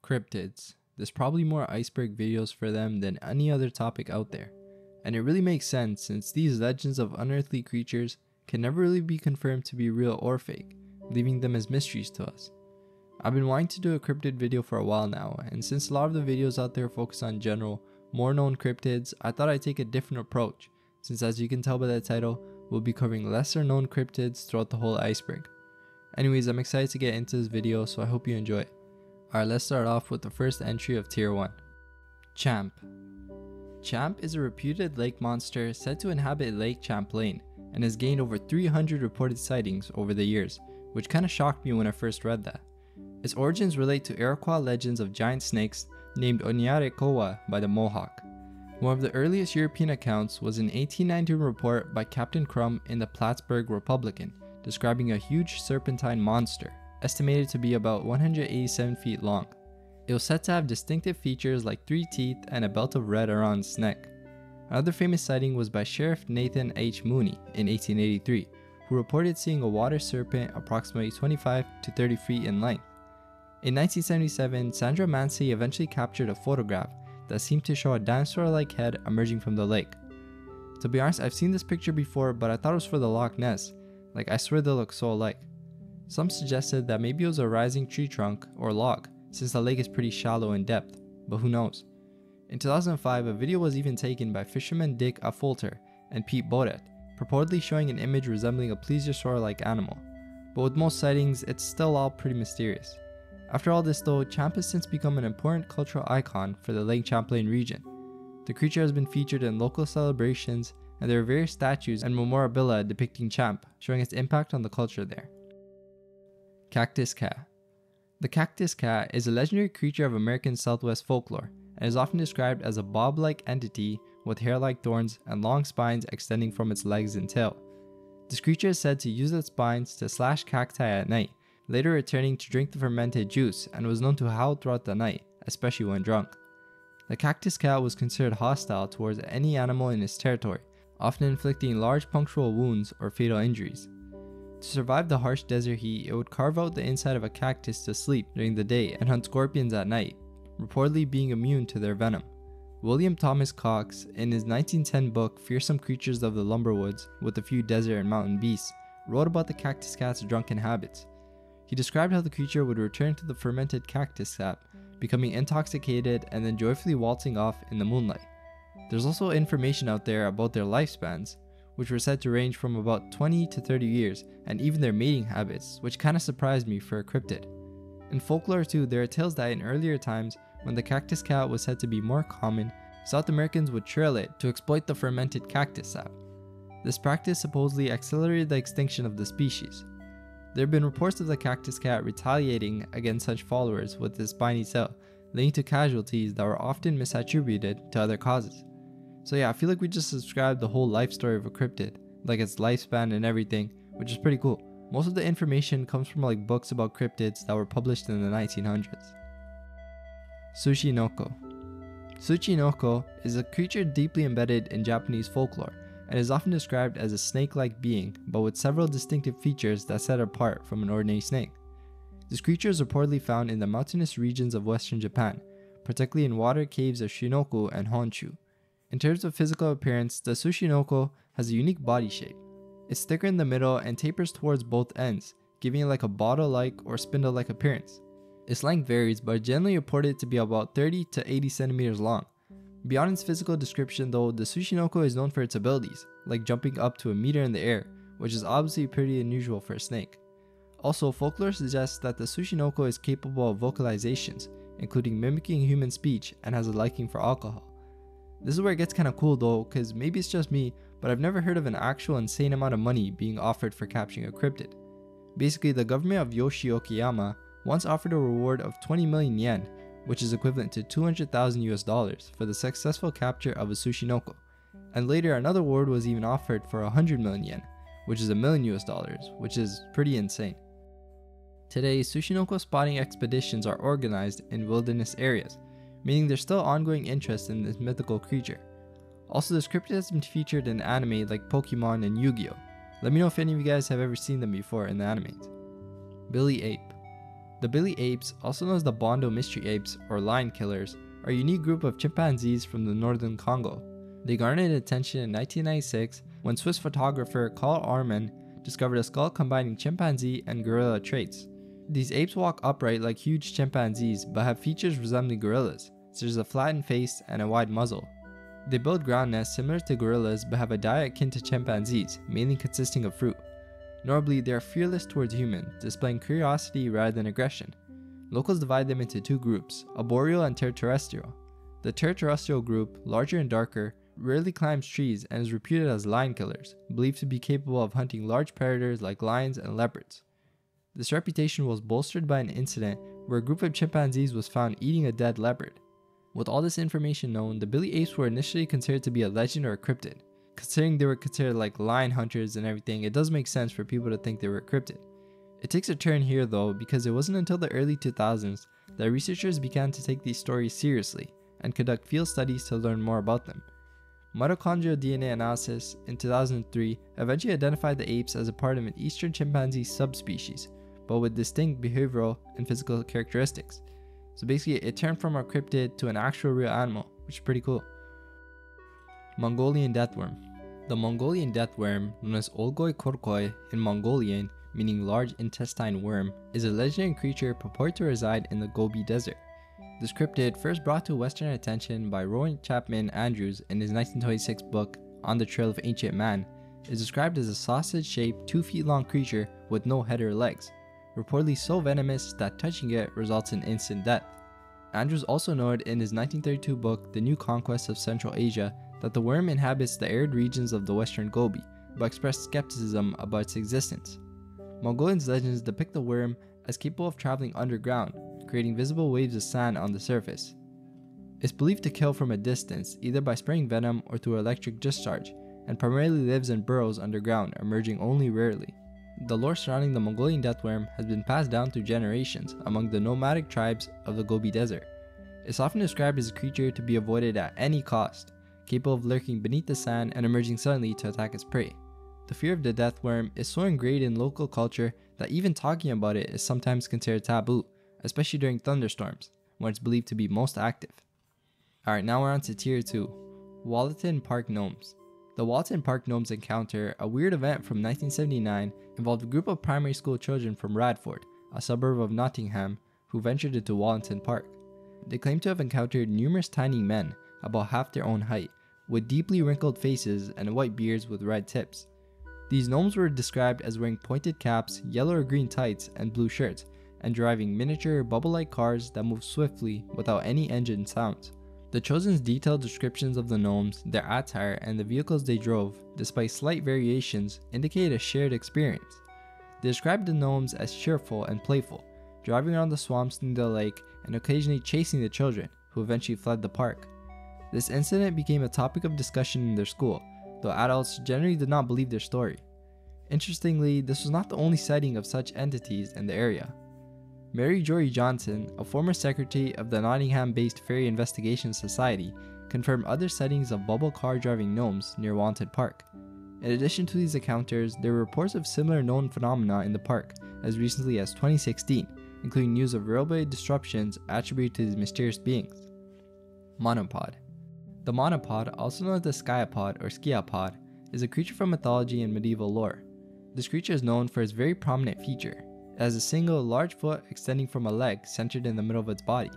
Cryptids. There's probably more iceberg videos for them than any other topic out there. And it really makes sense since these legends of unearthly creatures can never really be confirmed to be real or fake, leaving them as mysteries to us. I've been wanting to do a cryptid video for a while now, and since a lot of the videos out there focus on general, more known cryptids, I thought I'd take a different approach, since as you can tell by the title, we'll be covering lesser known cryptids throughout the whole iceberg. Anyways, I'm excited to get into this video, so I hope you enjoy it. Alright, let's start off with the first entry of tier 1. Champ. Champ is a reputed lake monster said to inhabit Lake Champlain and has gained over 300 reported sightings over the years, which kinda shocked me when I first read that. Its origins relate to Iroquois legends of giant snakes named Onyarekoa by the Mohawk. One of the earliest European accounts was an 1892 report by Captain Crumb in the Plattsburgh Republican, describing a huge serpentine monster, estimated to be about 187 feet long. It was said to have distinctive features like 3 teeth and a belt of red around its neck. Another famous sighting was by Sheriff Nathan H. Mooney in 1883, who reported seeing a water serpent approximately 25 to 30 feet in length. In 1977, Sandra Mansey eventually captured a photograph that seemed to show a dinosaur-like head emerging from the lake. To be honest, I've seen this picture before, but I thought it was for the Loch Ness. Like, I swear they look so alike. Some suggested that maybe it was a rising tree trunk or log, since the lake is pretty shallow in depth, but who knows. In 2005, a video was even taken by fishermen Dick Affolter and Pete Bodet, purportedly showing an image resembling a plesiosaur-like animal. But with most sightings, it's still all pretty mysterious. After all this though, Champ has since become an important cultural icon for the Lake Champlain region. The creature has been featured in local celebrations, and there are various statues and memorabilia depicting Champ, showing its impact on the culture there. Cactus Cat. The cactus cat is a legendary creature of American Southwest folklore and is often described as a bob-like entity with hair-like thorns and long spines extending from its legs and tail. This creature is said to use its spines to slash cacti at night, later returning to drink the fermented juice, and was known to howl throughout the night, especially when drunk. The cactus cat was considered hostile towards any animal in its territory, often inflicting large punctual wounds or fatal injuries. To survive the harsh desert heat, it would carve out the inside of a cactus to sleep during the day and hunt scorpions at night, reportedly being immune to their venom. William Thomas Cox, in his 1910 book Fearsome Creatures of the Lumberwoods with a Few Desert and Mountain Beasts, wrote about the cactus cat's drunken habits. He described how the creature would return to the fermented cactus sap, becoming intoxicated and then joyfully waltzing off in the moonlight. There's also information out there about their lifespans, which were said to range from about 20 to 30 years, and even their mating habits, which kinda surprised me for a cryptid. In folklore too, there are tales that in earlier times, when the cactus cat was said to be more common, South Americans would trail it to exploit the fermented cactus sap. This practice supposedly accelerated the extinction of the species. There have been reports of the cactus cat retaliating against such followers with its spiny tail, leading to casualties that were often misattributed to other causes. So yeah, I feel like we just described the whole life story of a cryptid, like its lifespan and everything, which is pretty cool. Most of the information comes from like books about cryptids that were published in the 1900s. Tsushinoko. Tsushinoko is a creature deeply embedded in Japanese folklore and is often described as a snake-like being, but with several distinctive features that set it apart from an ordinary snake. This creature is reportedly found in the mountainous regions of western Japan, particularly in water caves of Shinoku and Honshu. In terms of physical appearance, the Tsushinoko has a unique body shape. It's thicker in the middle and tapers towards both ends, giving it like a bottle-like or spindle-like appearance. Its length varies, but generally reported to be about 30 to 80 centimeters long. Beyond its physical description though, the Tsushinoko is known for its abilities, like jumping up to a meter in the air, which is obviously pretty unusual for a snake. Also, folklore suggests that the Tsushinoko is capable of vocalizations, including mimicking human speech, and has a liking for alcohol. This is where it gets kinda cool though, cause maybe it's just me, but I've never heard of an actual insane amount of money being offered for capturing a cryptid. Basically, the government of Yoshi Okayama once offered a reward of 20 million yen, which is equivalent to $200,000 for the successful capture of a Tsushinoko, and later another award was even offered for 100 million yen, which is $1 million, which is pretty insane. Today, Tsushinoko spotting expeditions are organized in wilderness areas, meaning there's still ongoing interest in this mythical creature. Also, this cryptid has been featured in anime like Pokemon and Yu-Gi-Oh! Let me know if any of you guys have ever seen them before in the animes. Billy Ape. The Billy apes, also known as the Bondo mystery apes or lion killers, are a unique group of chimpanzees from the northern Congo. They garnered attention in 1996 when Swiss photographer Carl Arman discovered a skull combining chimpanzee and gorilla traits. These apes walk upright like huge chimpanzees but have features resembling gorillas, such as a flattened face and a wide muzzle. They build ground nests similar to gorillas but have a diet akin to chimpanzees, mainly consisting of fruit. Notably, they are fearless towards humans, displaying curiosity rather than aggression. Locals divide them into two groups, arboreal and terrestrial. The terrestrial group, larger and darker, rarely climbs trees and is reputed as lion killers, believed to be capable of hunting large predators like lions and leopards. This reputation was bolstered by an incident where a group of chimpanzees was found eating a dead leopard. With all this information known, the Billy apes were initially considered to be a legend or a cryptid. Considering they were considered like lion hunters and everything, it does make sense for people to think they were a cryptid. It takes a turn here though, because it wasn't until the early 2000s that researchers began to take these stories seriously and conduct field studies to learn more about them. Mitochondrial DNA analysis in 2003 eventually identified the apes as a part of an eastern chimpanzee subspecies, but with distinct behavioral and physical characteristics. So basically it turned from a cryptid to an actual real animal, which is pretty cool. Mongolian deathworm. The Mongolian deathworm, known as Olgoi Korkoi in Mongolian, meaning large intestine worm, is a legendary creature purported to reside in the Gobi Desert. This cryptid, first brought to Western attention by Rowan Chapman Andrews in his 1926 book On the Trail of Ancient Man, is described as a sausage-shaped 2 feet long creature with no head or legs, reportedly so venomous that touching it results in instant death. Andrews also noted in his 1932 book The New Conquest of Central Asia that the worm inhabits the arid regions of the Western Gobi, but expressed skepticism about its existence. Mongolian legends depict the worm as capable of traveling underground, creating visible waves of sand on the surface. It's believed to kill from a distance, either by spraying venom or through electric discharge, and primarily lives in burrows underground, emerging only rarely. The lore surrounding the Mongolian deathworm has been passed down through generations among the nomadic tribes of the Gobi Desert. It's often described as a creature to be avoided at any cost, capable of lurking beneath the sand and emerging suddenly to attack its prey. The fear of the deathworm is so ingrained in local culture that even talking about it is sometimes considered taboo, especially during thunderstorms, when it's believed to be most active. Alright, now we're on to tier 2, Wollaton Park Gnomes. The Wollaton Park Gnomes encounter, a weird event from 1979, involved a group of primary school children from Radford, a suburb of Nottingham, who ventured into Wollaton Park. They claim to have encountered numerous tiny men, about half their own height, with deeply wrinkled faces and white beards with red tips. These gnomes were described as wearing pointed caps, yellow or green tights, and blue shirts, and driving miniature bubble-like cars that move swiftly without any engine sounds. The chosen's detailed descriptions of the gnomes, their attire, and the vehicles they drove, despite slight variations, indicate a shared experience. They described the gnomes as cheerful and playful, driving around the swamps near the lake and occasionally chasing the children, who eventually fled the park. This incident became a topic of discussion in their school, though adults generally did not believe their story. Interestingly, this was not the only sighting of such entities in the area. Mary Jory Johnson, a former secretary of the Nottingham-based Fairy Investigation Society, confirmed other sightings of bubble car driving gnomes near Wollaton Park. In addition to these encounters, there were reports of similar known phenomena in the park as recently as 2016, including news of railway disruptions attributed to these mysterious beings. Monopod. The monopod, also known as the sciapod or skiapod, is a creature from mythology and medieval lore. This creature is known for its very prominent feature. It has a single large foot extending from a leg centered in the middle of its body.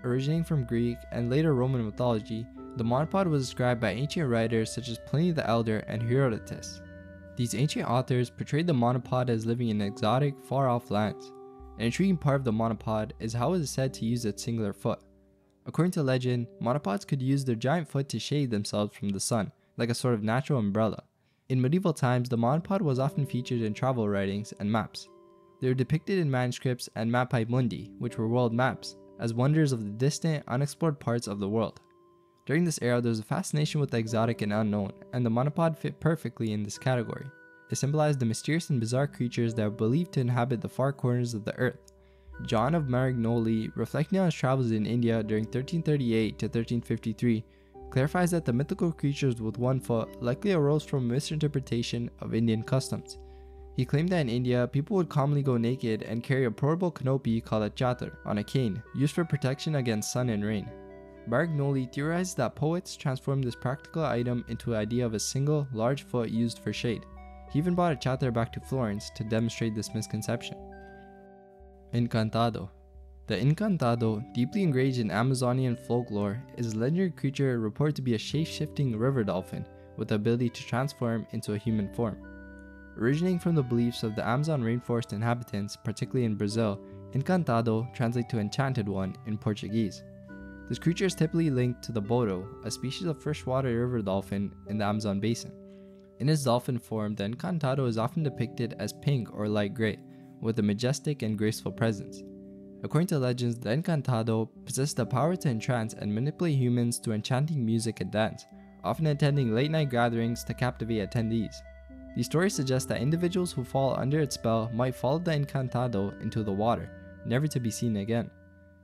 Originating from Greek and later Roman mythology, the monopod was described by ancient writers such as Pliny the Elder and Herodotus. These ancient authors portrayed the monopod as living in exotic, far-off lands. An intriguing part of the monopod is how it is said to use its singular foot. According to legend, monopods could use their giant foot to shade themselves from the sun, like a sort of natural umbrella. In medieval times, the monopod was often featured in travel writings and maps. They were depicted in manuscripts and Mappae Mundi, which were world maps, as wonders of the distant, unexplored parts of the world. During this era, there was a fascination with the exotic and unknown, and the monopod fit perfectly in this category. It symbolized the mysterious and bizarre creatures that were believed to inhabit the far corners of the earth. John of Marignoli, reflecting on his travels in India during 1338 to 1353, clarifies that the mythical creatures with one foot likely arose from a misinterpretation of Indian customs. He claimed that in India, people would commonly go naked and carry a portable canopy called a chatar on a cane, used for protection against sun and rain. Baragnoli theorized that poets transformed this practical item into an idea of a single, large foot used for shade. He even brought a chatar back to Florence to demonstrate this misconception. Encantado. The Encantado, deeply engaged in Amazonian folklore, is a legendary creature reported to be a shape-shifting river dolphin with the ability to transform into a human form. Originating from the beliefs of the Amazon rainforest inhabitants, particularly in Brazil, Encantado translates to enchanted one in Portuguese. This creature is typically linked to the boto, a species of freshwater river dolphin in the Amazon basin. In its dolphin form, the Encantado is often depicted as pink or light gray, with a majestic and graceful presence. According to legends, the Encantado possesses the power to entrance and manipulate humans to enchanting music and dance, often attending late-night gatherings to captivate attendees. These stories suggest that individuals who fall under its spell might follow the Encantado into the water, never to be seen again.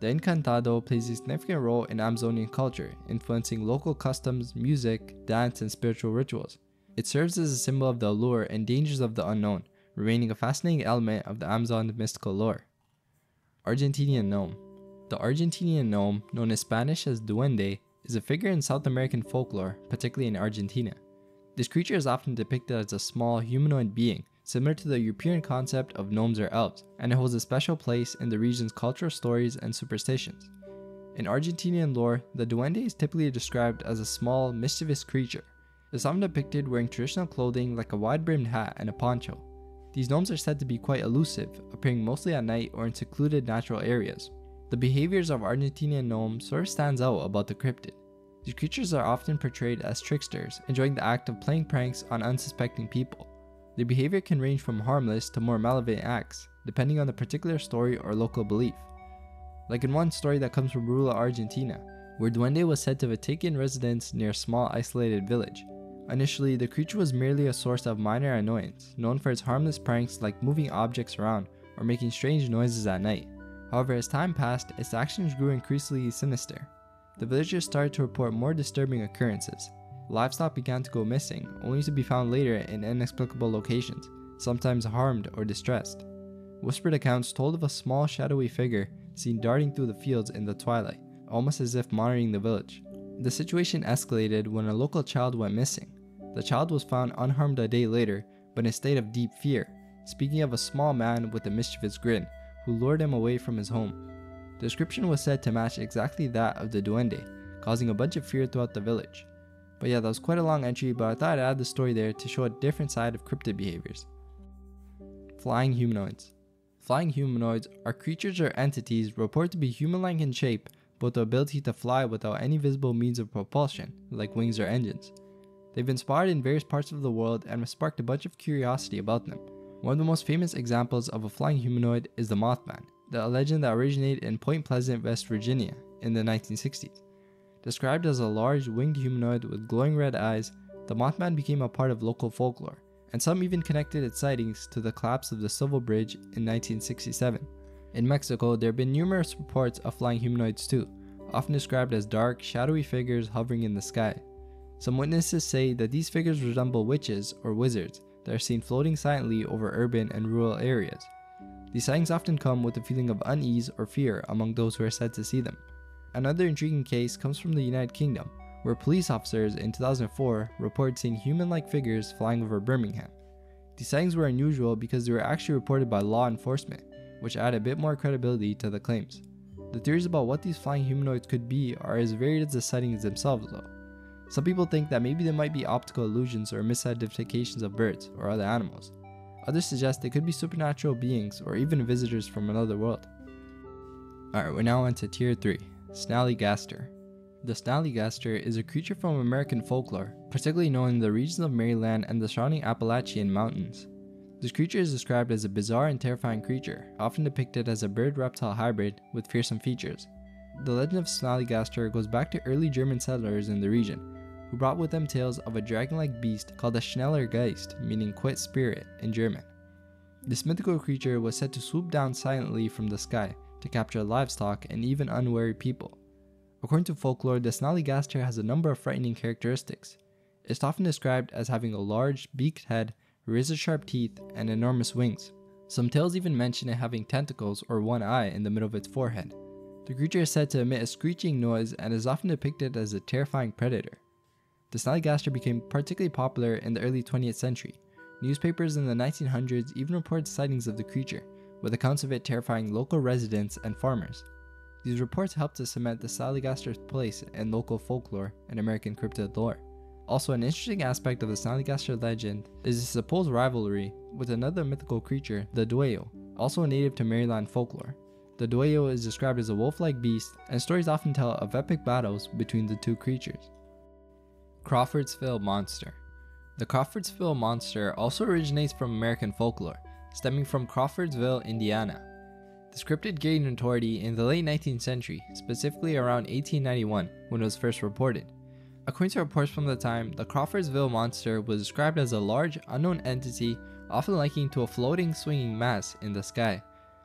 The Encantado plays a significant role in Amazonian culture, influencing local customs, music, dance, and spiritual rituals. It serves as a symbol of the allure and dangers of the unknown, remaining a fascinating element of the Amazon mystical lore. Argentinian gnome. The Argentinian gnome, known in Spanish as duende, is a figure in South American folklore, particularly in Argentina. This creature is often depicted as a small humanoid being, similar to the European concept of gnomes or elves, and it holds a special place in the region's cultural stories and superstitions. In Argentinian lore, the duende is typically described as a small, mischievous creature. It is often depicted wearing traditional clothing like a wide-brimmed hat and a poncho. These gnomes are said to be quite elusive, appearing mostly at night or in secluded natural areas. The behaviors of Argentinian gnomes sort of stands out about the cryptid. These creatures are often portrayed as tricksters, enjoying the act of playing pranks on unsuspecting people. Their behavior can range from harmless to more malevolent acts, depending on the particular story or local belief. Like in one story that comes from rural Argentina, where Duende was said to have taken residence near a small isolated village. Initially, the creature was merely a source of minor annoyance, known for its harmless pranks like moving objects around or making strange noises at night. However, as time passed, its actions grew increasingly sinister. The villagers started to report more disturbing occurrences. Livestock began to go missing, only to be found later in inexplicable locations, sometimes harmed or distressed. Whispered accounts told of a small shadowy figure seen darting through the fields in the twilight, almost as if monitoring the village. The situation escalated when a local child went missing. The child was found unharmed a day later, but in a state of deep fear, speaking of a small man with a mischievous grin, who lured him away from his home. The description was said to match exactly that of the duende, causing a bunch of fear throughout the village. But yeah, that was quite a long entry, but I thought I'd add the story there to show a different side of cryptid behaviors. Flying humanoids. Flying humanoids are creatures or entities reported to be human-like in shape, but with the ability to fly without any visible means of propulsion, like wings or engines. They've been spotted in various parts of the world and have sparked a bunch of curiosity about them. One of the most famous examples of a flying humanoid is the Mothman, a legend that originated in Point Pleasant, West Virginia in the 1960s. Described as a large winged humanoid with glowing red eyes, the Mothman became a part of local folklore, and some even connected its sightings to the collapse of the Civil Bridge in 1967. In Mexico, there have been numerous reports of flying humanoids too, often described as dark, shadowy figures hovering in the sky. Some witnesses say that these figures resemble witches or wizards that are seen floating silently over urban and rural areas. These sightings often come with a feeling of unease or fear among those who are said to see them. Another intriguing case comes from the United Kingdom, where police officers in 2004 reported seeing human-like figures flying over Birmingham. These sightings were unusual because they were actually reported by law enforcement, which added a bit more credibility to the claims. The theories about what these flying humanoids could be are as varied as the sightings themselves though. Some people think that maybe they might be optical illusions or misidentifications of birds or other animals. Others suggest they could be supernatural beings or even visitors from another world. Alright, we're now on to Tier 3, Snallygaster. The Snallygaster is a creature from American folklore, particularly known in the regions of Maryland and the surrounding Appalachian Mountains. This creature is described as a bizarre and terrifying creature, often depicted as a bird-reptile hybrid with fearsome features. The legend of Snallygaster goes back to early German settlers in the region, who brought with them tales of a dragon-like beast called a Schnellergeist, meaning quick spirit in German. This mythical creature was said to swoop down silently from the sky to capture livestock and even unwary people. According to folklore, the Snallygaster has a number of frightening characteristics. It's often described as having a large, beaked head razor-sharp teeth, and enormous wings. Some tales even mention it having tentacles or one eye in the middle of its forehead. The creature is said to emit a screeching noise and is often depicted as a terrifying predator. The snallygaster became particularly popular in the early 20th century. Newspapers in the 1900s even reported sightings of the creature, with accounts of it terrifying local residents and farmers. These reports helped to cement the snallygaster's place in local folklore and American cryptid lore. Also, an interesting aspect of the snallygaster legend is its supposed rivalry with another mythical creature, the dueño, also native to Maryland folklore. The dueño is described as a wolf-like beast, and stories often tell of epic battles between the two creatures. Crawfordsville Monster. The Crawfordsville Monster also originates from American folklore, stemming from Crawfordsville, Indiana. This cryptid gained notoriety in the late 19th century, specifically around 1891, when it was first reported. According to reports from the time, the Crawfordsville Monster was described as a large, unknown entity, often likened to a floating, swinging mass in the sky.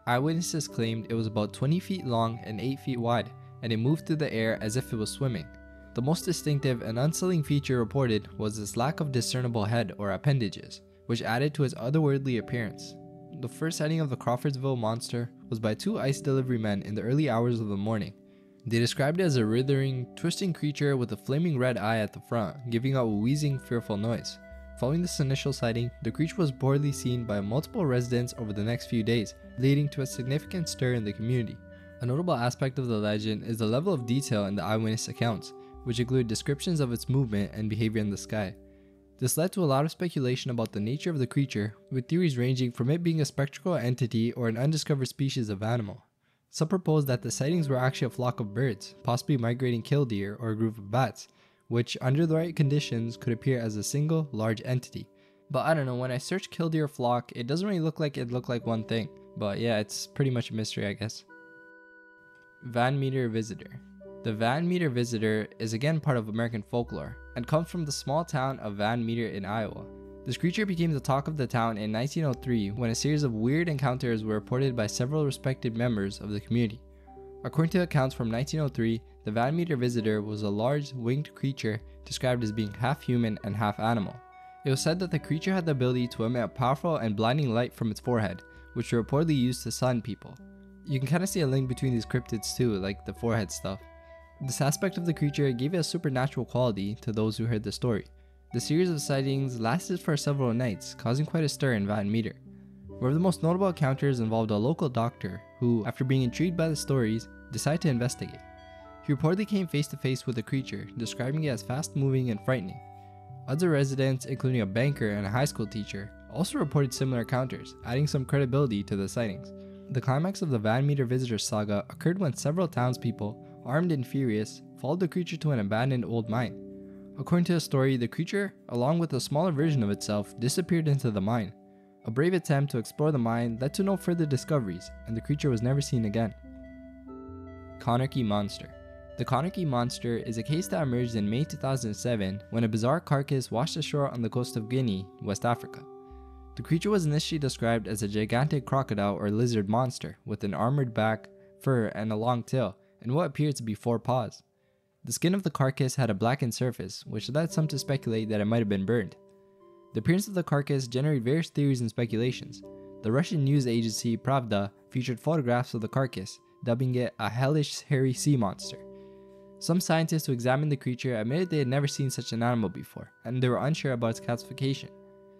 Eyewitnesses claimed it was about 20 feet long and 8 feet wide, and it moved through the air as if it was swimming. The most distinctive and unsettling feature reported was its lack of discernible head or appendages, which added to its otherworldly appearance. The first sighting of the Crawfordsville Monster was by two ice delivery men in the early hours of the morning. They described it as a writhing, twisting creature with a flaming red eye at the front, giving out a wheezing, fearful noise. Following this initial sighting, the creature was reportedly seen by multiple residents over the next few days, leading to a significant stir in the community. A notable aspect of the legend is the level of detail in the eyewitness accounts, which include descriptions of its movement and behavior in the sky. This led to a lot of speculation about the nature of the creature, with theories ranging from it being a spectral entity or an undiscovered species of animal. Some proposed that the sightings were actually a flock of birds, possibly migrating killdeer or a group of bats, which under the right conditions could appear as a single, large entity. But I don't know, when I search killdeer flock, it doesn't really look like it looked like one thing. But yeah, it's pretty much a mystery, I guess. Van Meter Visitor. The Van Meter Visitor is again part of American folklore, and comes from the small town of Van Meter in Iowa. This creature became the talk of the town in 1903 when a series of weird encounters were reported by several respected members of the community. According to accounts from 1903, the Van Meter Visitor was a large, winged creature described as being half human and half animal. It was said that the creature had the ability to emit a powerful and blinding light from its forehead, which were reportedly used to stun people. You can kind of see a link between these cryptids too, like the forehead stuff. This aspect of the creature gave it a supernatural quality to those who heard the story. The series of sightings lasted for several nights, causing quite a stir in Van Meter. One of the most notable encounters involved a local doctor who, after being intrigued by the stories, decided to investigate. He reportedly came face to face with the creature, describing it as fast-moving and frightening. Other residents, including a banker and a high school teacher, also reported similar encounters, adding some credibility to the sightings. The climax of the Van Meter Visitor saga occurred when several townspeople, armed and furious, followed the creature to an abandoned old mine. According to the story, the creature, along with a smaller version of itself, disappeared into the mine. A brave attempt to explore the mine led to no further discoveries, and the creature was never seen again. Connarchy Monster. The Connarchy Monster is a case that emerged in May 2007 when a bizarre carcass washed ashore on the coast of Guinea, West Africa. The creature was initially described as a gigantic crocodile or lizard monster with an armored back, fur, and a long tail, and what appeared to be 4 paws. The skin of the carcass had a blackened surface, which led some to speculate that it might have been burned. The appearance of the carcass generated various theories and speculations. The Russian news agency Pravda featured photographs of the carcass, dubbing it a hellish, hairy sea monster. Some scientists who examined the creature admitted they had never seen such an animal before, and they were unsure about its classification.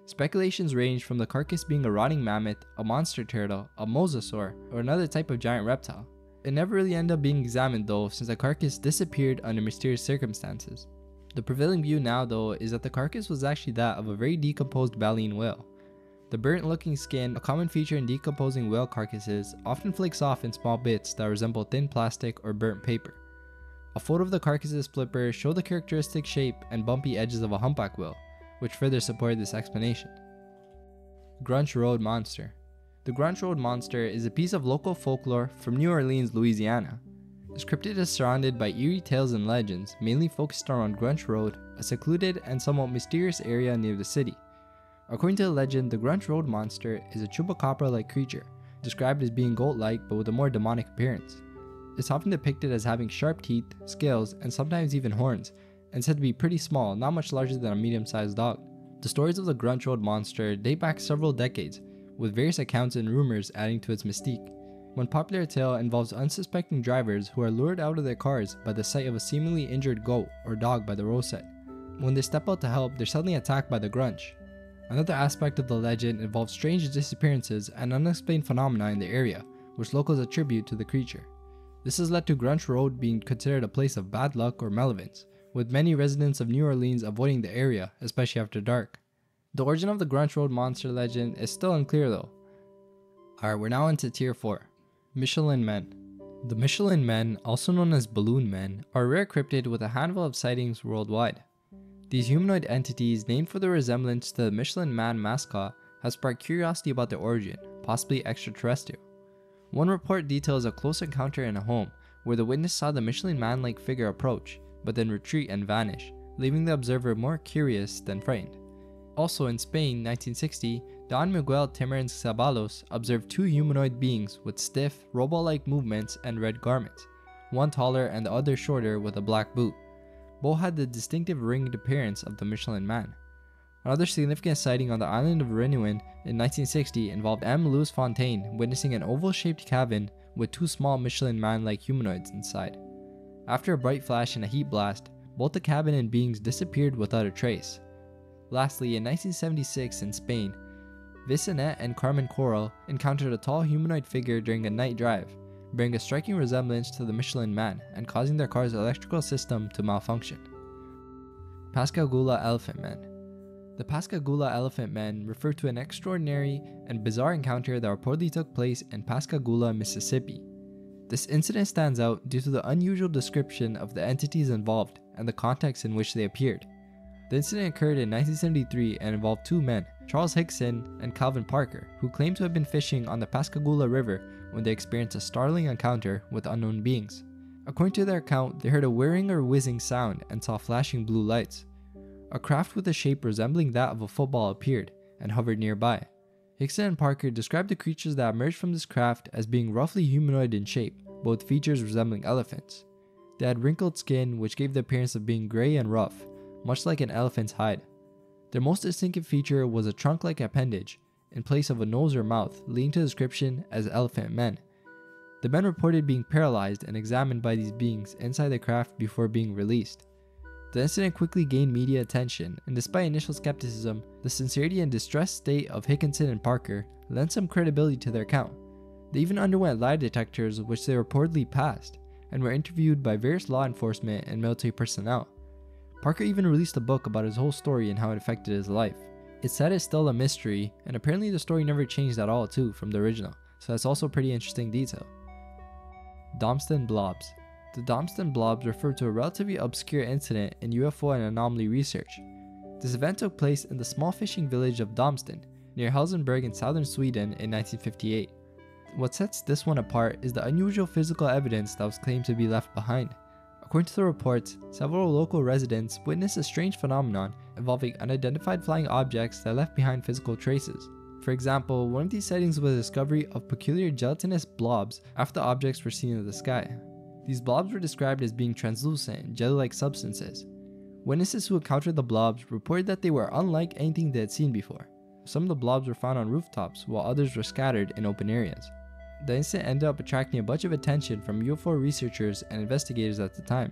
Speculations ranged from the carcass being a rotting mammoth, a monster turtle, a mosasaur, or another type of giant reptile. It never really ended up being examined though, since the carcass disappeared under mysterious circumstances. The prevailing view now though is that the carcass was actually that of a very decomposed baleen whale. The burnt looking skin, a common feature in decomposing whale carcasses, often flakes off in small bits that resemble thin plastic or burnt paper. A photo of the carcass's flipper showed the characteristic shape and bumpy edges of a humpback whale, which further supported this explanation. Grunch Road Monster. The Grunch Road Monster is a piece of local folklore from New Orleans, Louisiana. This cryptid is surrounded by eerie tales and legends, mainly focused around Grunch Road, a secluded and somewhat mysterious area near the city. According to the legend, the Grunch Road Monster is a chupacabra-like creature, described as being goat-like but with a more demonic appearance. It's often depicted as having sharp teeth, scales, and sometimes even horns, and said to be pretty small, not much larger than a medium-sized dog. The stories of the Grunch Road monster date back several decades, with various accounts and rumors adding to its mystique. One popular tale involves unsuspecting drivers who are lured out of their cars by the sight of a seemingly injured goat or dog by the roadside. When they step out to help, they're suddenly attacked by the Grunch. Another aspect of the legend involves strange disappearances and unexplained phenomena in the area, which locals attribute to the creature. This has led to Grunch Road being considered a place of bad luck or malevolence, with many residents of New Orleans avoiding the area, especially after dark. The origin of the Grunch Road monster legend is still unclear though. Alright, we're now into tier 4. Michelin Men. The Michelin Men, also known as Balloon Men, are a rare cryptid with a handful of sightings worldwide. These humanoid entities, named for their resemblance to the Michelin Man mascot, have sparked curiosity about their origin, possibly extraterrestrial. One report details a close encounter in a home, where the witness saw the Michelin Man-like figure approach, but then retreat and vanish, leaving the observer more curious than frightened. Also in Spain, 1960, Don Miguel Timerins Ceballos observed two humanoid beings with stiff, robot-like movements and red garments, one taller and the other shorter with a black boot. Both had the distinctive ringed appearance of the Michelin Man. Another significant sighting on the island of Reunion in 1960 involved M. Louis Fontaine witnessing an oval-shaped cabin with two small Michelin Man-like humanoids inside. After a bright flash and a heat blast, both the cabin and beings disappeared without a trace. Lastly, in 1976 in Spain, Vicente and Carmen Coral encountered a tall humanoid figure during a night drive, bearing a striking resemblance to the Michelin Man and causing their car's electrical system to malfunction. Pascagoula Elephant Men. The Pascagoula Elephant Men refer to an extraordinary and bizarre encounter that reportedly took place in Pascagoula, Mississippi. This incident stands out due to the unusual description of the entities involved and the context in which they appeared. The incident occurred in 1973 and involved two men, Charles Hickson and Calvin Parker, who claimed to have been fishing on the Pascagoula River when they experienced a startling encounter with unknown beings. According to their account, they heard a whirring or whizzing sound and saw flashing blue lights. A craft with a shape resembling that of a football appeared and hovered nearby. Hickson and Parker described the creatures that emerged from this craft as being roughly humanoid in shape, but with features resembling elephants. They had wrinkled skin which gave the appearance of being grey and rough, much like an elephant's hide. Their most distinctive feature was a trunk-like appendage, in place of a nose or mouth, leading to the description as elephant men. The men reported being paralyzed and examined by these beings inside the craft before being released. The incident quickly gained media attention, and despite initial skepticism, the sincerity and distressed state of Hickinson and Parker lent some credibility to their account. They even underwent lie detectors which they reportedly passed, and were interviewed by various law enforcement and military personnel. Parker even released a book about his whole story and how it affected his life. It's said it's still a mystery, and apparently the story never changed at all too from the original, so that's also a pretty interesting detail. Domston Blobs. The Domston Blobs refer to a relatively obscure incident in UFO and anomaly research. This event took place in the small fishing village of Domston, near Helsingborg in southern Sweden in 1958. What sets this one apart is the unusual physical evidence that was claimed to be left behind. According to the reports, several local residents witnessed a strange phenomenon involving unidentified flying objects that left behind physical traces. For example, one of these sightings was the discovery of peculiar gelatinous blobs after the objects were seen in the sky. These blobs were described as being translucent and jelly-like substances. Witnesses who encountered the blobs reported that they were unlike anything they had seen before. Some of the blobs were found on rooftops, while others were scattered in open areas. The incident ended up attracting a bunch of attention from UFO researchers and investigators at the time.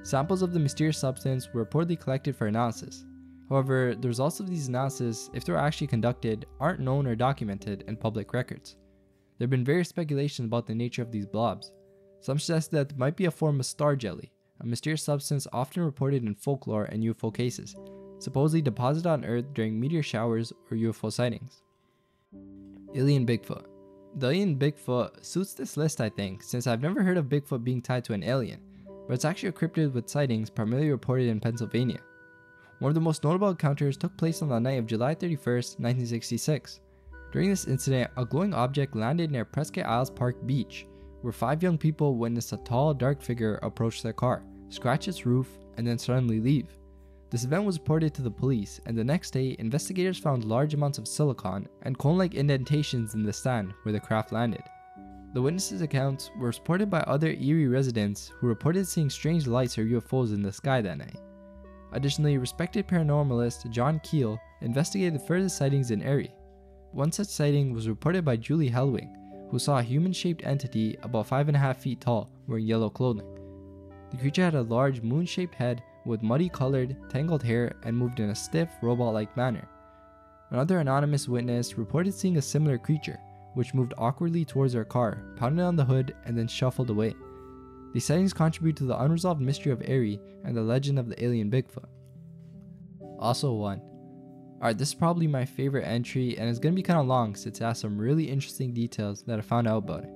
Samples of the mysterious substance were reportedly collected for analysis. However, the results of these analyses, if they were actually conducted, aren't known or documented in public records. There have been various speculations about the nature of these blobs. Some suggest that it might be a form of star jelly, a mysterious substance often reported in folklore and UFO cases, supposedly deposited on Earth during meteor showers or UFO sightings. Alien Bigfoot. The alien Bigfoot suits this list, I think, since I've never heard of Bigfoot being tied to an alien, but it's actually a cryptid with sightings primarily reported in Pennsylvania. One of the most notable encounters took place on the night of July 31st, 1966. During this incident, a glowing object landed near Prescott Isles Park Beach, where 5 young people witnessed a tall, dark figure approach their car, scratch its roof, and then suddenly leave. This event was reported to the police, and the next day, investigators found large amounts of silicon and cone-like indentations in the sand where the craft landed. The witnesses' accounts were supported by other Erie residents who reported seeing strange lights or UFOs in the sky that night. Additionally, respected paranormalist John Keel investigated further sightings in Erie. One such sighting was reported by Julie Hellwing, who saw a human-shaped entity about 5.5 feet tall wearing yellow clothing. The creature had a large moon-shaped head with muddy-colored, tangled hair and moved in a stiff, robot-like manner. Another anonymous witness reported seeing a similar creature, which moved awkwardly towards their car, pounded on the hood, and then shuffled away. These sightings contribute to the unresolved mystery of Erie and the legend of the alien Bigfoot. Also 1. Alright, this is probably my favorite entry, and it's gonna be kinda long since it has some really interesting details that I found out about it.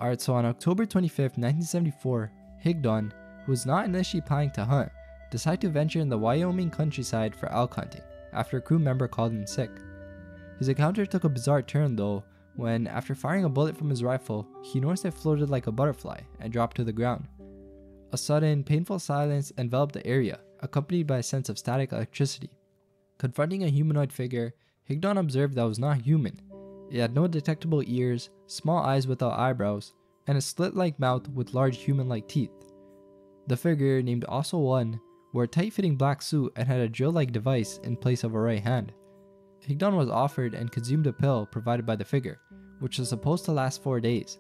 Alright, so on October 25th, 1974, Higdon, who was not initially planning to hunt, decided to venture in the Wyoming countryside for elk hunting after a crew member called in sick. His encounter took a bizarre turn though, when after firing a bullet from his rifle, he noticed it floated like a butterfly and dropped to the ground. A sudden, painful silence enveloped the area, accompanied by a sense of static electricity. Confronting a humanoid figure, Higdon observed that it was not human. It had no detectable ears, small eyes without eyebrows, and a slit-like mouth with large human-like teeth. The figure, named Also One, wore a tight-fitting black suit and had a drill-like device in place of a right hand. Higdon was offered and consumed a pill provided by the figure, which was supposed to last 4 days.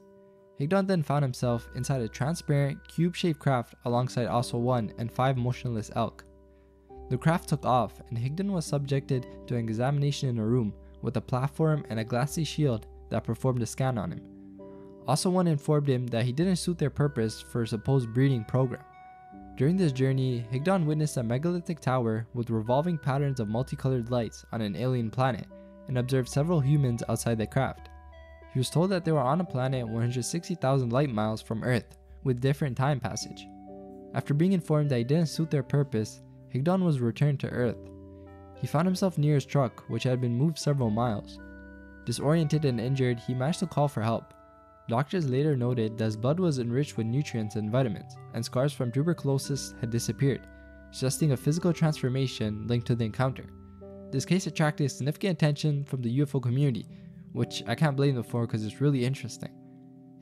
Higdon then found himself inside a transparent, cube-shaped craft alongside Also One and 5 motionless elk. The craft took off, and Higdon was subjected to an examination in a room with a platform and a glassy shield that performed a scan on him. Also One informed him that he didn't suit their purpose for a supposed breeding program. During this journey, Higdon witnessed a megalithic tower with revolving patterns of multicolored lights on an alien planet and observed several humans outside the craft. He was told that they were on a planet 160,000 light miles from Earth, with different time passage. After being informed that he didn't suit their purpose, Higdon was returned to Earth. He found himself near his truck, which had been moved several miles. Disoriented and injured, he managed to call for help. Doctors later noted that his blood was enriched with nutrients and vitamins, and scars from tuberculosis had disappeared, suggesting a physical transformation linked to the encounter. This case attracted significant attention from the UFO community, which I can't blame them for because it's really interesting.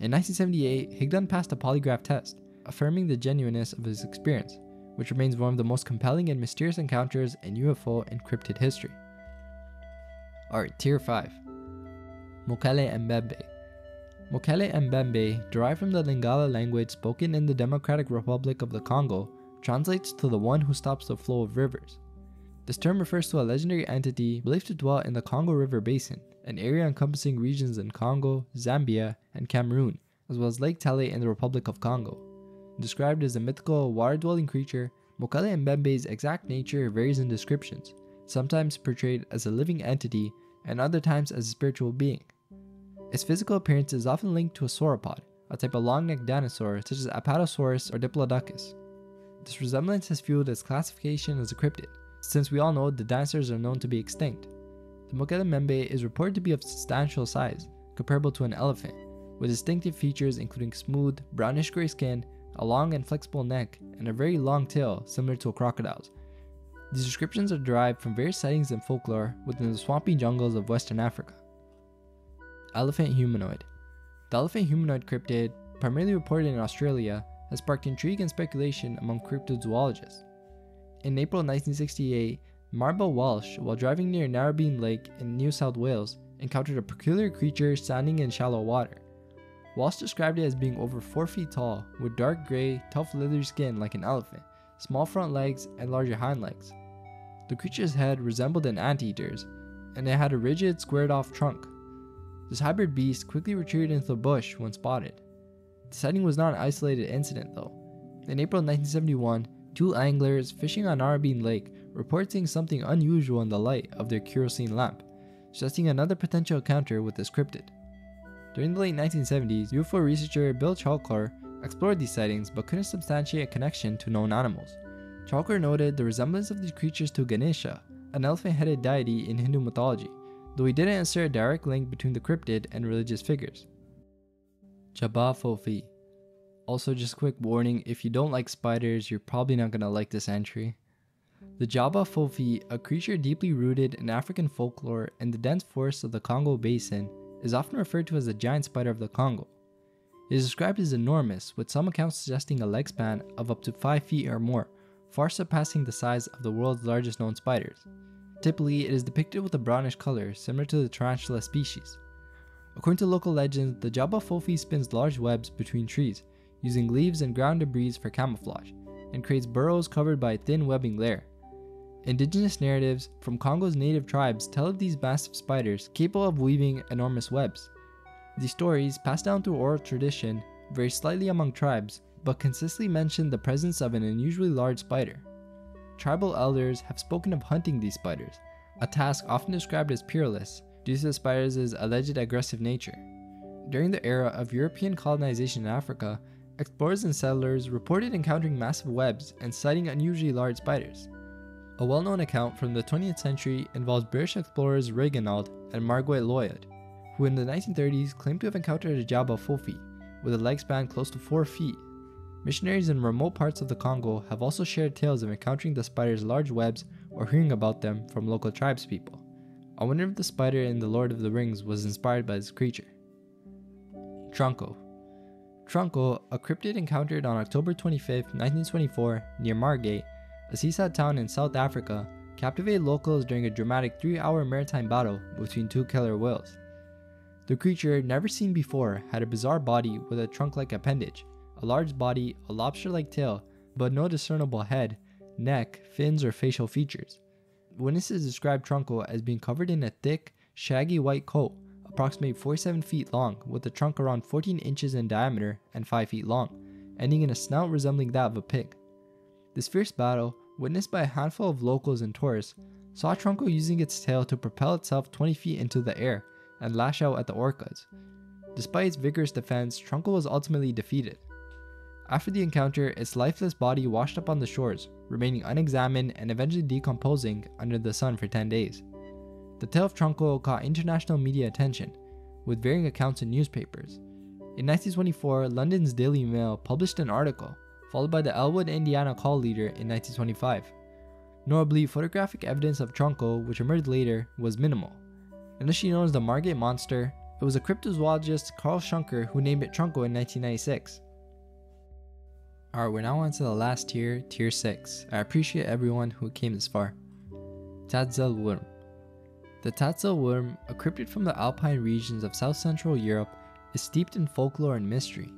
In 1978, Higdon passed a polygraph test, affirming the genuineness of his experience, which remains one of the most compelling and mysterious encounters in UFO and cryptid history. Alright, Tier 5. Mokele Mbembe. Mokele Mbembe, derived from the Lingala language spoken in the Democratic Republic of the Congo, translates to the one who stops the flow of rivers. This term refers to a legendary entity believed to dwell in the Congo River Basin, an area encompassing regions in Congo, Zambia, and Cameroon, as well as Lake Tele in the Republic of Congo. Described as a mythical, water-dwelling creature, Mokele Mbembe's exact nature varies in descriptions, sometimes portrayed as a living entity and other times as a spiritual being. Its physical appearance is often linked to a sauropod, a type of long-necked dinosaur such as Apatosaurus or Diplodocus. This resemblance has fueled its classification as a cryptid, since we all know the dinosaurs are known to be extinct. The Mokele Mbembe is reported to be of substantial size, comparable to an elephant, with distinctive features including smooth, brownish-gray skin, a long and flexible neck, and a very long tail similar to a crocodile's. These descriptions are derived from various sightings and folklore within the swampy jungles of Western Africa. Elephant Humanoid. The elephant humanoid cryptid, primarily reported in Australia, has sparked intrigue and speculation among cryptozoologists. In April 1968, Marble Walsh, while driving near Narrabeen Lake in New South Wales, encountered a peculiar creature standing in shallow water. Walsh described it as being over 4 feet tall, with dark grey, tough leathery skin like an elephant, small front legs, and larger hind legs. The creature's head resembled an anteater's, and it had a rigid, squared-off trunk. This hybrid beast quickly retreated into the bush when spotted. The sighting was not an isolated incident though. In April 1971, 2 anglers fishing on Narrabeen Lake reported seeing something unusual in the light of their kerosene lamp, suggesting another potential encounter with this cryptid. During the late 1970s, UFO researcher Bill Chalker explored these sightings but couldn't substantiate a connection to known animals. Chalker noted the resemblance of these creatures to Ganesha, an elephant-headed deity in Hindu mythology, though he didn't insert a direct link between the cryptid and religious figures. Jabba Fofi. Also, just a quick warning, if you don't like spiders, you're probably not gonna like this entry. The Jabba Fofi, a creature deeply rooted in African folklore and the dense forests of the Congo Basin, is often referred to as the giant spider of the Congo. It is described as enormous, with some accounts suggesting a leg span of up to 5 feet or more, far surpassing the size of the world's largest known spiders. Typically, it is depicted with a brownish color similar to the tarantula species. According to local legends, the Jabba Fofi spins large webs between trees, using leaves and ground debris for camouflage, and creates burrows covered by a thin webbing layer. Indigenous narratives from Congo's native tribes tell of these massive spiders capable of weaving enormous webs. These stories, passed down through oral tradition, vary slightly among tribes, but consistently mention the presence of an unusually large spider. Tribal elders have spoken of hunting these spiders, a task often described as perilous due to the spiders' alleged aggressive nature. During the era of European colonization in Africa, explorers and settlers reported encountering massive webs and sighting unusually large spiders. A well-known account from the 20th century involves British explorers Reginald and Margaret Lloyd, who in the 1930s claimed to have encountered a Jabba Fofi with a leg span close to 4 feet. Missionaries in remote parts of the Congo have also shared tales of encountering the spider's large webs or hearing about them from local tribespeople. I wonder if the spider in The Lord of the Rings was inspired by this creature. Trunco. Trunco, a cryptid encountered on October 25, 1924, near Margate, a seaside town in South Africa, captivated locals during a dramatic 3-hour maritime battle between two killer whales. The creature, never seen before, had a bizarre body with a trunk-like appendage, a large body, a lobster-like tail, but no discernible head, neck, fins, or facial features. Witnesses described Trunco as being covered in a thick, shaggy white coat, approximately 47 feet long, with a trunk around 14 inches in diameter and 5 feet long, ending in a snout resembling that of a pig. This fierce battle, witnessed by a handful of locals and tourists, saw Trunco using its tail to propel itself 20 feet into the air and lash out at the orcas. Despite its vigorous defense, Trunco was ultimately defeated. After the encounter, its lifeless body washed up on the shores, remaining unexamined and eventually decomposing under the sun for 10 days. The tale of Trunco caught international media attention, with varying accounts in newspapers. In 1924, London's Daily Mail published an article, followed by the Elwood, Indiana Call Leader in 1925. Notably, photographic evidence of Trunco, which emerged later, was minimal. Initially known as the Margate Monster, it was a cryptozoologist, Carl Schunker, who named it Trunco in 1996. Alright, we're now on to the last tier, tier 6. I appreciate everyone who came this far. Tatzel worm. The Tatzel worm, a cryptid from the alpine regions of south-central Europe, is steeped in folklore and mystery.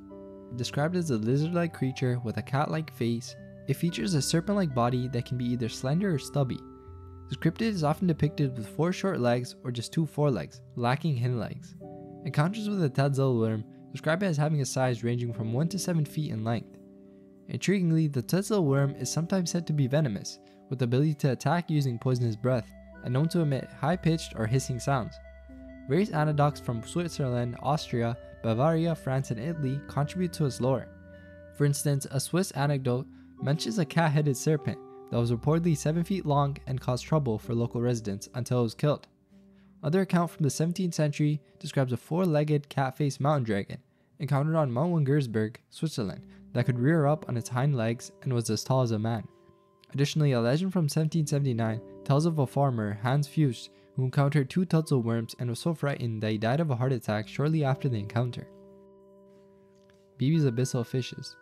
Described as a lizard-like creature with a cat-like face, it features a serpent-like body that can be either slender or stubby. This cryptid is often depicted with 4 short legs or just 2 forelegs, lacking hind legs. Encounters with the Tatzel worm describe it as having a size ranging from 1 to 7 feet in length. Intriguingly, the Tatzel worm is sometimes said to be venomous, with the ability to attack using poisonous breath, and known to emit high-pitched or hissing sounds. Various anecdotes from Switzerland, Austria, Bavaria, France, and Italy contribute to its lore. For instance, a Swiss anecdote mentions a cat-headed serpent that was reportedly 7 feet long and caused trouble for local residents until it was killed. Another account from the 17th century describes a 4-legged cat-faced mountain dragon encountered on Mount Wengersberg, Switzerland, that could rear up on its hind legs and was as tall as a man. Additionally, a legend from 1779 tells of a farmer, Hans Fuchs, who encountered 2 Tatzel worms and was so frightened that he died of a heart attack shortly after the encounter. Beebe's abyssal fishes.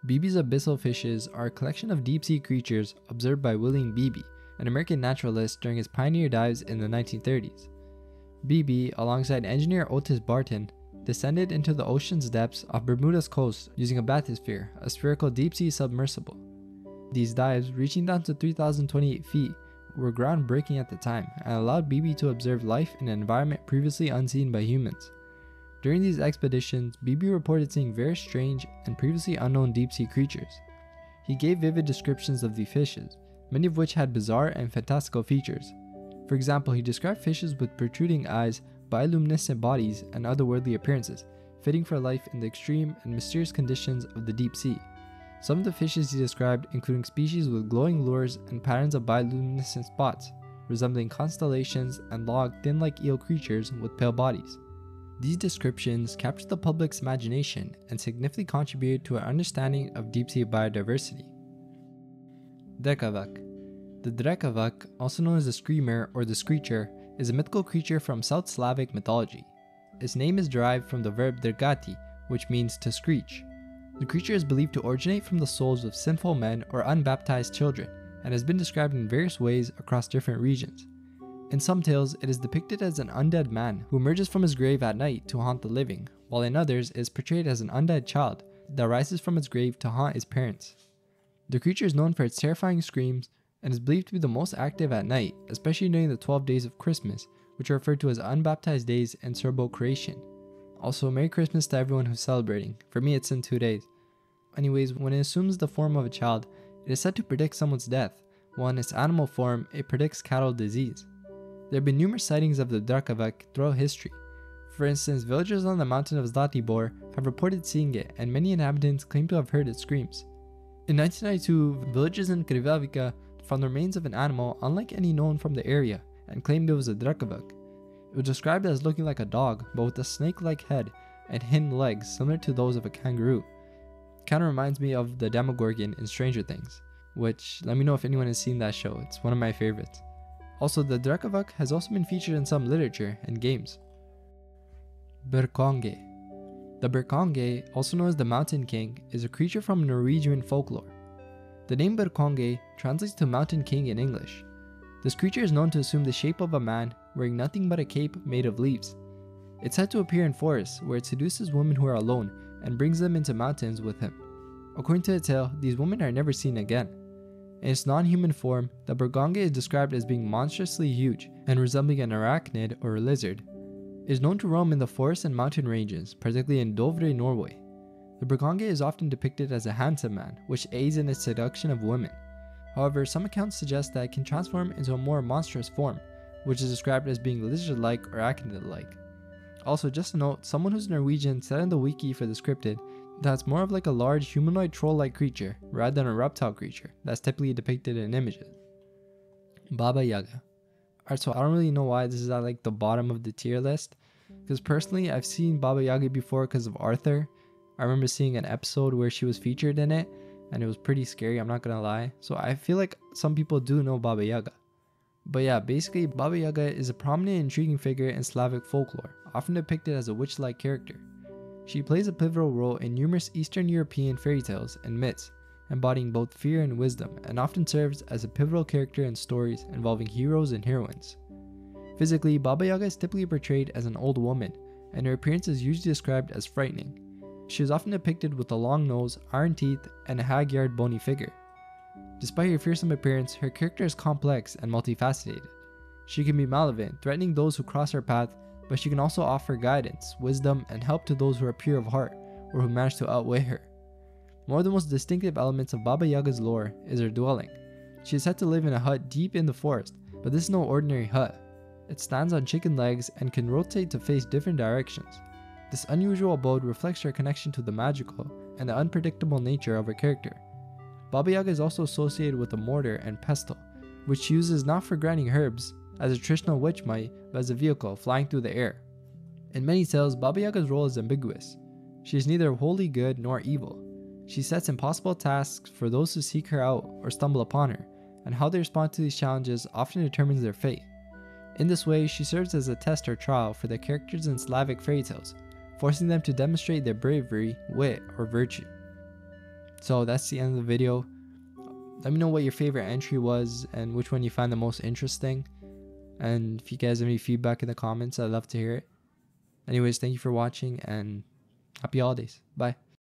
Beebe's abyssal fishes are a collection of deep-sea creatures observed by William Beebe, an American naturalist during his pioneer dives in the 1930s. Beebe, alongside engineer Otis Barton, descended into the ocean's depths off Bermuda's coast using a bathysphere, a spherical deep-sea submersible. These dives, reaching down to 3,028 feet, were groundbreaking at the time and allowed Beebe to observe life in an environment previously unseen by humans. During these expeditions, Beebe reported seeing very strange and previously unknown deep-sea creatures. He gave vivid descriptions of the fishes, many of which had bizarre and fantastical features. For example, he described fishes with protruding eyes, bioluminescent bodies, and otherworldly appearances, fitting for life in the extreme and mysterious conditions of the deep sea. Some of the fishes he described including species with glowing lures and patterns of bioluminescent spots, resembling constellations, and long, fin-like eel creatures with pale bodies. These descriptions captured the public's imagination and significantly contributed to our understanding of deep-sea biodiversity. Drekavac. The Drekavac, also known as the Screamer or the Screecher, is a mythical creature from South Slavic mythology. Its name is derived from the verb drgati, which means to screech. The creature is believed to originate from the souls of sinful men or unbaptized children, and has been described in various ways across different regions. In some tales, it is depicted as an undead man who emerges from his grave at night to haunt the living, while in others, it is portrayed as an undead child that rises from its grave to haunt his parents. The creature is known for its terrifying screams and is believed to be the most active at night, especially during the 12 days of Christmas, which are referred to as unbaptized days in Serbo-Croatian. Also, Merry Christmas to everyone who's celebrating. For me, it's in 2 days. Anyways, when it assumes the form of a child, it is said to predict someone's death, while in its animal form, it predicts cattle disease. There have been numerous sightings of the Drakavak throughout history. For instance, villagers on the mountain of Zlatibor have reported seeing it, and many inhabitants claim to have heard its screams. In 1992, villagers in Krivavica found the remains of an animal unlike any known from the area, and claimed it was a Drakavak. It was described as looking like a dog, but with a snake-like head and hind legs similar to those of a kangaroo. Kinda reminds me of the Demogorgon in Stranger Things, which, let me know if anyone has seen that show, it's one of my favorites. Also, the Drakavak has also been featured in some literature and games. Berkonge. The Berkonge, also known as the Mountain King, is a creature from Norwegian folklore. The name Berkonge translates to Mountain King in English. This creature is known to assume the shape of a man wearing nothing but a cape made of leaves. It's said to appear in forests where it seduces women who are alone and brings them into mountains with him. According to the tale, these women are never seen again. In its non-human form, the Bergonge is described as being monstrously huge and resembling an arachnid or a lizard. It is known to roam in the forests and mountain ranges, particularly in Dovre, Norway. The Bergonge is often depicted as a handsome man, which aids in its seduction of women. However, some accounts suggest that it can transform into a more monstrous form, which is described as being lizard-like or arachnid-like. Also, just a note, someone who's Norwegian said in the wiki for this cryptid that it's more of like a large humanoid troll-like creature rather than a reptile creature that's typically depicted in images. Baba Yaga. Alright, so I don't really know why this is at like the bottom of the tier list, because personally I've seen Baba Yaga before because of Arthur. I remember seeing an episode where she was featured in it, and it was pretty scary, I'm not gonna lie. So I feel like some people do know Baba Yaga. But yeah, basically Baba Yaga is a prominent and intriguing figure in Slavic folklore, often depicted as a witch-like character. She plays a pivotal role in numerous Eastern European fairy tales and myths, embodying both fear and wisdom, and often serves as a pivotal character in stories involving heroes and heroines. Physically, Baba Yaga is typically portrayed as an old woman, and her appearance is usually described as frightening. She is often depicted with a long nose, iron teeth, and a hag-yard bony figure. Despite her fearsome appearance, her character is complex and multifaceted. She can be malevolent, threatening those who cross her path, but she can also offer guidance, wisdom, and help to those who are pure of heart, or who manage to outweigh her. One of the most distinctive elements of Baba Yaga's lore is her dwelling. She is said to live in a hut deep in the forest, but this is no ordinary hut. It stands on chicken legs and can rotate to face different directions. This unusual abode reflects her connection to the magical and the unpredictable nature of her character. Baba Yaga is also associated with a mortar and pestle, which she uses not for grinding herbs, as a traditional witch might, but as a vehicle flying through the air. In many tales, Baba Yaga's role is ambiguous. She is neither wholly good nor evil. She sets impossible tasks for those who seek her out or stumble upon her, and how they respond to these challenges often determines their fate. In this way, she serves as a test or trial for the characters in Slavic fairy tales, forcing them to demonstrate their bravery, wit, or virtue. So that's the end of the video. Let me know what your favorite entry was and which one you find the most interesting. And if you guys have any feedback in the comments, I'd love to hear it. Anyways, thank you for watching and happy holidays. Bye.